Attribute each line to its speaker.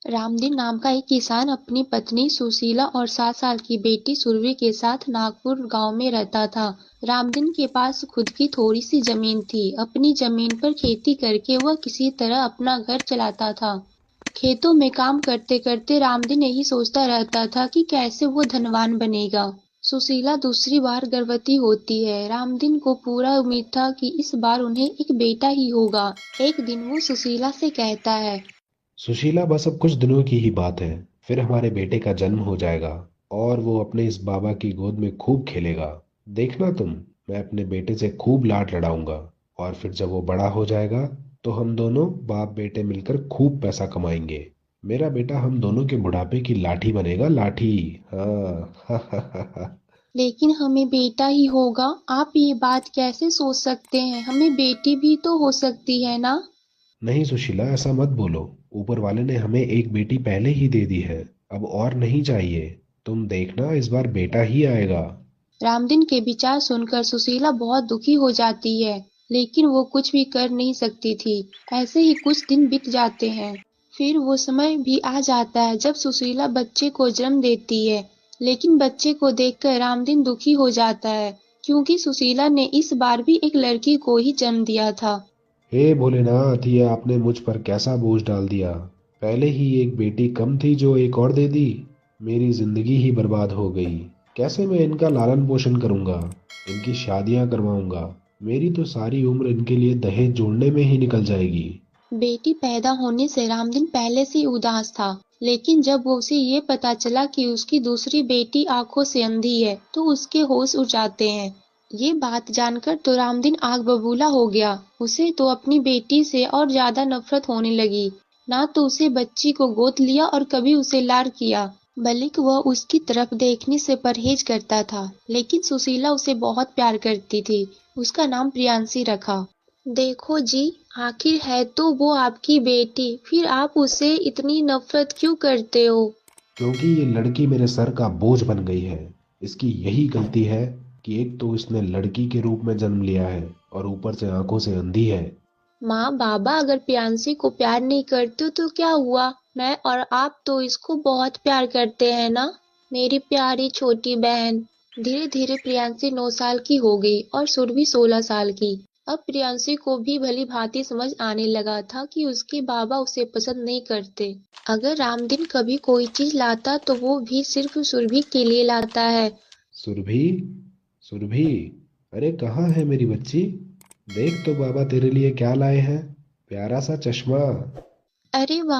Speaker 1: रामदीन नाम का एक किसान अपनी पत्नी सुशीला और 7 साल की बेटी सुरभि के साथ नागपुर गांव में रहता था। रामदीन के पास खुद की थोड़ी सी जमीन थी। अपनी जमीन पर खेती करके वह किसी तरह अपना घर चलाता था। खेतों में काम करते करते रामदीन यही सोचता रहता था कि कैसे वो धनवान बनेगा। सुशीला दूसरी बार गर्भवती होती है। रामदीन को पूरा उम्मीद था कि इस बार उन्हें एक बेटा ही होगा। एक दिन वो सुशीला से कहता है,
Speaker 2: सुशीला, बस अब कुछ दिनों की ही बात है, फिर हमारे बेटे का जन्म हो जाएगा और वो अपने इस बाबा की गोद में खूब खेलेगा। देखना तुम, मैं अपने बेटे से खूब लाड लड़ाऊंगा और फिर जब वो बड़ा हो जाएगा तो हम दोनों बाप बेटे मिलकर खूब पैसा कमाएंगे। मेरा बेटा हम दोनों के बुढ़ापे की लाठी बनेगा, लाठी। हाँ।
Speaker 1: लेकिन हमें बेटा ही होगा। आप ये बात कैसे सोच सकते हैं? हमें बेटी भी तो हो सकती है ना?
Speaker 2: नहीं सुशीला, ऐसा मत बोलो। ऊपर वाले ने हमें एक बेटी पहले ही दे दी है, अब और नहीं चाहिए। तुम देखना, इस बार बेटा ही आएगा।
Speaker 1: रामदीन के विचार सुनकर सुशीला बहुत दुखी हो जाती है, लेकिन वो कुछ भी कर नहीं सकती थी। ऐसे ही कुछ दिन बीत जाते हैं। फिर वो समय भी आ जाता है जब सुशीला बच्चे को जन्म देती है। लेकिन बच्चे को देखकर रामदीन दुखी हो जाता है, क्योंकि सुशीला ने इस बार भी एक लड़की को ही जन्म दिया था।
Speaker 2: हे भोलेनाथ, ये आपने मुझ पर कैसा बोझ डाल दिया। पहले ही एक बेटी कम थी जो एक और दे दी। मेरी जिंदगी ही बर्बाद हो गई। कैसे मैं इनका लालन पोषण करूंगा, इनकी शादियां करवाऊंगा। मेरी तो सारी उम्र इनके लिए दहेज जोड़ने में ही निकल जाएगी।
Speaker 1: बेटी पैदा होने से रामदीन पहले से ही उदास था, लेकिन जब वो उसे ये पता चला कि उसकी दूसरी बेटी आंखों से अंधी है, तो उसके होश उड़ जाते हैं। ये बात जानकर तो रामदीन आग बबूला हो गया। उसे तो अपनी बेटी से और ज्यादा नफरत होने लगी। ना तो उसे बच्ची को गोद लिया और कभी उसे लाड किया, बल्कि वह उसकी तरफ देखने से परहेज करता था। लेकिन सुशीला उसे बहुत प्यार करती थी। उसका नाम प्रियांशी रखा। देखो जी, आखिर है तो वो आपकी बेटी, फिर आप उससे इतनी नफरत क्यों करते हो?
Speaker 2: क्योंकि ये लड़की मेरे सर का बोझ बन गई है। इसकी यही गलती है कि एक तो इसने लड़की के रूप में जन्म लिया है और ऊपर से आंखों से अंधी है।
Speaker 1: माँ बाबा अगर प्रियांशी को प्यार नहीं करते तो क्या हुआ? मैं और आप तो इसको बहुत प्यार करते हैं ना, मेरी प्यारी छोटी बहन। धीरे धीरे प्रियांशी 9 साल की हो गई और सुरभि 16 साल की। अब प्रियांशी को भी भली भांति समझ आने लगा था कि उसके बाबा उसे पसंद नहीं करते। अगर रामदीन कभी कोई चीज लाता तो वो भी सिर्फ सुरभि के लिए लाता है।
Speaker 2: सुरभि, सुरभि, अरे कहाँ है मेरी बच्ची? देख तो बाबा तेरे लिए क्या लाए हैं। प्यारा सा चश्मा।
Speaker 1: अरे वाह!